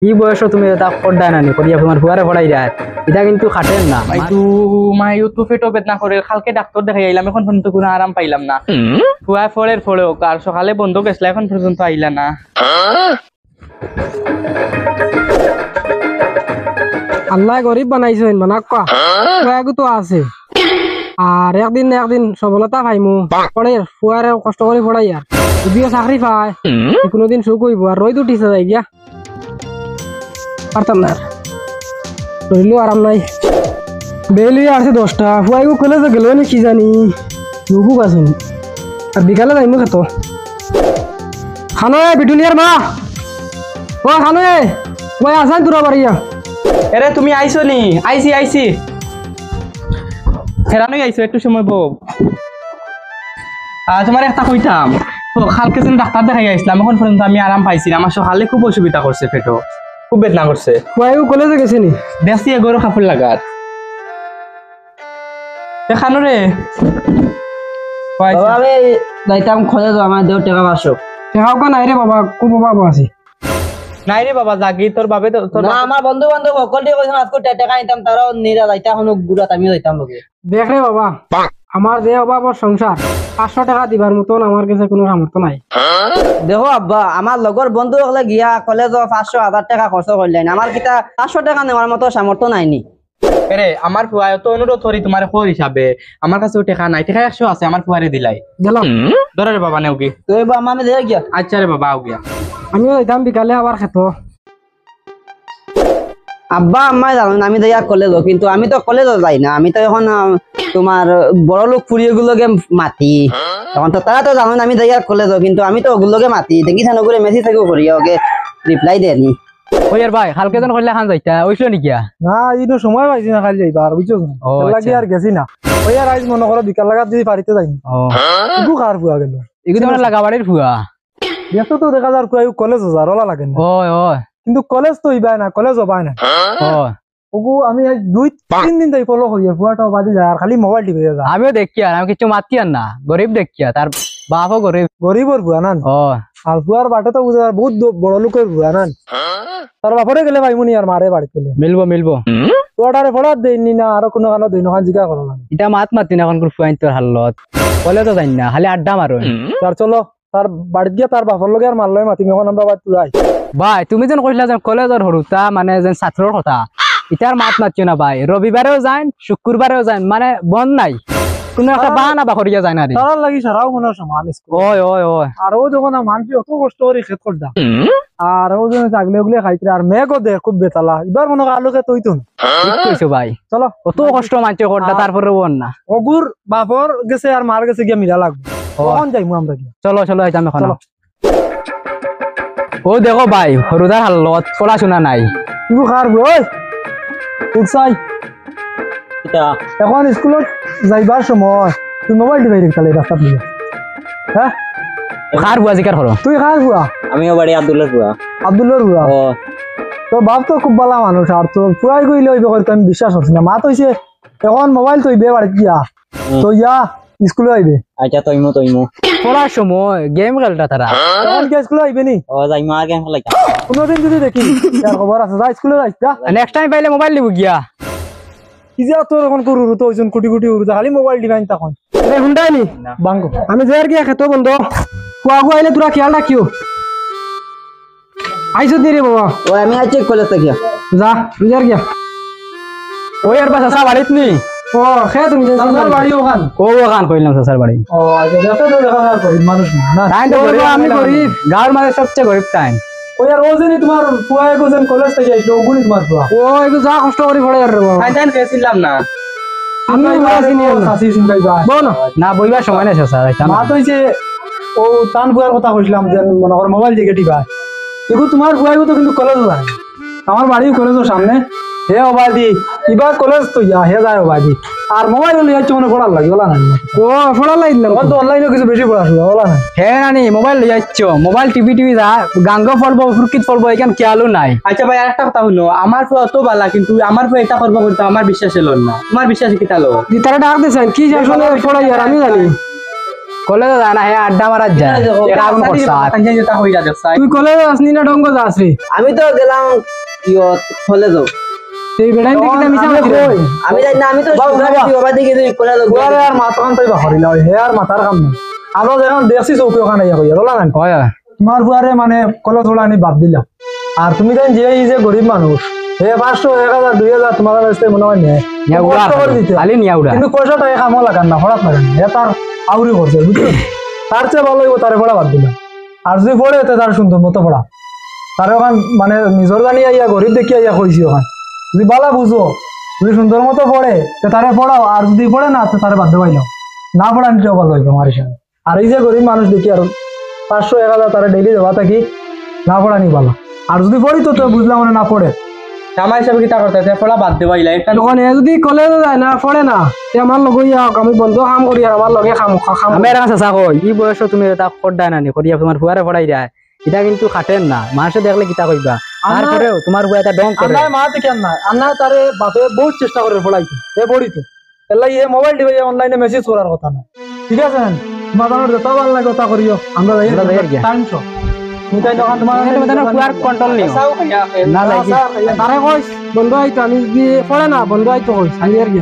এই বয়স তুমি এটা পড়ায় না করিয়া তোমার ফুয়ারে পড়াই যায় এটা কিন্তু খাটেন না। মাইও তো পেটও বেদনা করে কালকে ডাক্তার দেখাই আইলাম এখন পর্যন্ত কোনো আরাম পাইলাম না। ফুয়া ফলের ফলে হোক আর সকালে বন্ধ গেছিল এখন পর্যন্ত আইলা না। আল্লাহ গরিব বানাইছেন বানাক্কা ফুয়াগু তো আছে আর একদিন না একদিন সফলতা পাইমু পড়ে ফুয়ারে কষ্ট করে পড়াই আর যদিও চাকরি পায় কোনোদিন সুখ হইব আর রোদ উঠিছে যাই গিয়া পারতাম না রইলেও আরাম নাই বেলি আছে 10টা ফুয়াগু কলেজে গেল নি কি জানি নুকুক আছেন আর বিকালে যাইমু খেত খানো বিটুলিয়ার মা ও খানো ওই আসান তোরা বাড়িয়া এরে তুমি আইছো নি? আইছি ফেরানোই আইছো একটু সময় বউ। তোমার একটা কইতাম তো কালকে যেন ডাক্তার দেখাই আইছিলাম এখন পর্যন্ত আমি আরাম পাইছি না। আমার সকালে খুব অসুবিধা করছে, পেটও খুব বেদনা করছে। ফুয়াগু কলেজে গেছে নি দেখছি এগোরো কাপড় লাগার দেখানো রে আমি যাইতাম খোঁজে তো আমার দেড় টাকা 500 টেকাও কা নাই রে বাবা খুব বাবা আছে নাই রে বাবা জাগি তোর বাবে তোর না আমার বন্ধু বান্ধব সকলটি কইছেন আজকে টাকা নিতাম তারাও নিরা যাইতা কোনো গুড়াত আমিও যাইতাম লগে। দেখ রে বাবা আমার যে অভাব সংসার 500 টাকা দিবার মতন আমার কাছে কোনো সামর্থ্য নাই। দেখো আব্বা আমার লগর বন্ধু হলে গিয়া কলেজ 500,000 টাকা খরচ করলেন আমার কিটা 500 টাকা নেওয়ার মতো সামর্থ্য নাইনি। এরে আমার ফুয়ায় তো অনুরোধ করি তোমার খোর হিসাবে আমার কাছেও টাকা নাই, টাকা 100 আছে আমার ফুয়ারে দিলাই গেলাম ধরে রে বাবা নেও কি তো এবার আমি দেখে গিয়া আচ্ছা রে বাবা আও গিয়া আমিও যাইতাম বিকালে আবার খেত আব্বা আম্মাই জানো না আমি যাইয়া কলেজও কিন্তু আমি তো কলেজও যাই না আমি তো এখন তোমার বড় লোক ফুরিয়েগুলোকে মাতি এখন তো তারা তো জানো না আমি যাইয়া কলেজও কিন্তু আমি তো ওগুলোকে মাতি দেখি থানো করে মেসেজ থাকবো করি ওকে রিপ্লাই দেয়নি। ওই আর ভাই কালকে যেন কইলা খান যাইতা ওইছিল নাকি? না ইনো সময় পাইছি না খালি যাইবা আর বুঝছো লাগি আর গেছি না ওই আর আজ মনে করো বিকাল লাগাত যদি পারিতে যাই ইগু কার ফুয়া গেল এগুলো তোমার লাগাবাড়ির ফুয়া দেখো তো দেখা যার কুয়াই কলেজ যার ওলা লাগে না ওই কিন্তু কলেজ তো ইবাই না কলেজ হবাই না ওগু আমি আজ 2-3 দিন তাই ফলো করি ফুয়াটাও বাদি যায় আর খালি মোবাইল টিপে যায়। আমিও দেখি আর আমি কিছু মাতি আর না গরিব দেখি তার বাপও গরিব গরিবর ফুয়া না আর ফুয়ার বাটে তো বুঝার বহুত বড় লোকের ফুয়া না তার বাপরে গেলে ভাইমুনি আর মারে বাড়ি গেলে মিলবো ফুয়াটারে ফড়া দেয়নি না আর কোনো কারণে দুই নখান জিজ্ঞাসা করো না এটা মাতি না এখন ফুয়াইন তোর হালত বলে তো জানি না খালি আড্ডা মারো তার চলো তার বাড়িত গিয়ে তার বাপর লগে আর মারলই মাতিম এখন আমরা বাড়ি তুলাই ভাই তুমি যেন কইলা যে কলেজের হরুতা মানে যেন ছাত্রর কথা ইটার মাতিও না ভাই রবিবারেও যান শুক্রবারেও যান মানে বন্ধ নাই কোনো একটা বাহানা বা করিয়া যায় না রে তার লাগি সারাও মনে সমান ওই আর ও যখন মানছি অত কষ্ট করে খেত করতাম আর ও যখন চাগলে উগলে খাইতে আর মেঘও দে খুব বেতালা এবার মনে হয় আলুকে তৈতো না কইছো ভাই চলো অত কষ্ট মানছে করতা তারপরে বল না অগুর বাপর গেছে আর মার গেছে গিয়া মিলা লাগবে কখন যাইমু আমরা গিয়া চলো আইতাম এখন ও দেখো ভাই হরুদার হালত পড়াশোনা নাই তুই খার ওই উৎসাই এখন স্কুলত যাইবার সময় তুই মোবাইল টিপাই রেখে রাস্তাত লিয়ে হ্যাঁ খার বুয়া জিকার করো তুই খার বুয়া আমিও বাড়ি আব্দুল্লাহর বুয়া বুয়া তোর বাপ তো খুব ভালো মানুষ আর তোর পুরাই কইলে হইবে হয়তো আমি বিশ্বাস করছি না মা তো হইছে এখন মোবাইল তো ইবে বাড়ি গিয়া তো ইয়া স্কুলে আইবে আচ্ছা তইমু পড়ার সময় গেম খেলটা তারা এখন কি স্কুলে আইবে নি যাইমু আর গেম খেলাই কোনদিন যদি দেখি তার খবর আছে যা স্কুলে যাইস যা নেক্সট টাইম পাইলে মোবাইল নিব গিয়া কি যে তোর এখন করু তো ওইজন কোটি উড়ু খালি মোবাইল ডিভাইন তখন হুন্ডাই নি বাঙ্গো আমি যাই আর গিয়া খেতো বন্ধ কুয়াগু আইলে তোরা খেয়াল রাখিও আইসো রে বাবা ওই আমি আইছি কলেজ থেকে যা তুই আর গিয়া ওই আর বাসা সা বাড়িত নি ও খে তুমি সাসার বাড়ি ওখান ওখান কইলাম সাসার বাড়ি ও আচ্ছা দেখো তো দেখা আর গরিব মানুষ না তাই তো আমি গরিব গাঁর মাঝে সবচেয়ে গরিব তাই ওই আর ওজনি তোমার ফুয়ায় গোজন কলেজ থেকে আইলো ওগুনি তোমার ফুয়া ও এগো যা কষ্ট করে পড়ে আর বাবা তাই গেছিলাম না আমি বাসি নিয়ে সাসি সিনকাই যা বল না বইবার সময় নাই স্যার মা তো হইছে ও তান ফুয়ার কথা কইছিলাম যে মনে কর মোবাইল দিকে টিপা এগো তোমার ফুয়াইগো তো কিন্তু কলেজ যায় আমার বাড়ি কলেজের সামনে হে ওবাদি এবার কলেজ তো ইয়া হে যায় ওবাদি আর মোবাইল লিয়ে যাচ্ছে মনে পড়ার লাগে ওলা না ও পড়ার লাগে না তো অনলাইনে কিছু বেশি পড়াশোনা ওলা না হে নানি মোবাইল লিয়ে যাচ্ছ মোবাইল টিভি যা গাঙ্গ ফলবো ফুরকিত ফলবো এখান খেয়ালও নাই। আচ্ছা ভাই আরেকটা কথা হলো আমার ফুয়া তো বালা কিন্তু আমার ফুয়া এটা করবো করতে আমার বিশ্বাস এলো না তোমার বিশ্বাস কি তালো তারা ডাক দিছেন কি আসলে পড়াই আর আমি জানি কলেজে যায় না হে আড্ডা মারাত যায় এটা আগুন করছা তুই কলেজ আসনি না ডঙ্গ যাস রে আমি তো গেলাম কলেজ এই বেড়াই থেকে আমি মিছা মাতি আমি জানি না আমি তো বাবা দিকে কলেজ বুয়ারে আর মাথা কান তাই বাহরি না হে আর মাথার কাম নাই আমরা যখন দেখছি চৌকি ওখানে ইয়া কইয়া রলা না হয় তোমার বুয়ারে মানে কলেজ ওলা আমি বাদ দিলাম আর তুমি জান যে এই যে গরিব মানুষ হে 500 1000 2000 তোমার কাছে মনে হয় নেই নিয়া উড়া খালি নিয়া উড়া কিন্তু পয়সা টাকা কামও লাগান না হঠাৎ লাগান হে তার আউরি করছে বুঝছো তার চেয়ে ভালো হইব তারে পড়া বাদ দিলাম আর যদি পড়ে তো তার সুন্দর মতো পড়া তার ওখান মানে নিজর জানিয়া ইয়া গরিব দেখিয়া ইয়া কইছি ওখান যদি বালা বুঝো যদি সুন্দর মতো পড়ে তো তারে পড়াও আর যদি পড়ে না তো তারে বাদ দেওয়াইলাম না পড়া নিতেও ভালো হইব আমার হিসাবে আর এই যে গরিব মানুষ দেখি আর 500 1000 তারা ডেইলি দেওয়া থাকি না পড়া নি ভালো আর যদি পড়ি তো বুঝলাম মানে না পড়ে আমার হিসাবে কিতা করতে পড়া বাদ দেবাইলা একটা তখন এ যদি কলেজে যায় না পড়ে না তে আমার লগে ইয়া আমি বন্ধ কাম করি আর আমার লগে খাম আমি এর কাছে চাকো ই বয়স তুমি এটা করডাই না নি করিয়া তোমার ফুয়ারে পড়াই যায় এটা কিন্তু খাটেন না মানুষে দেখলে কিতা কইবা আর পরেও তোমার বুয়া এটা ডং করে আন্না মা দেখেন না আন্না তারে বাপে বহুত চেষ্টা করে পড়াইতো এ পড়িতো এলাই এ মোবাইল দিবে অনলাইনে মেসেজ করার কথা না ঠিক আছে তোমাদের যত ভালো লাগে কথা করিও আমরা যাই আমরা যাই আর কি। টাইমশো তুমি তাই দোকান তোমার ফুয়ার কন্ট্রোল নিও না লাগি তারে কইস বন্ধ আইতো আমি যদি পড়ে না বন্ধ আইতো কইস খালি আর কি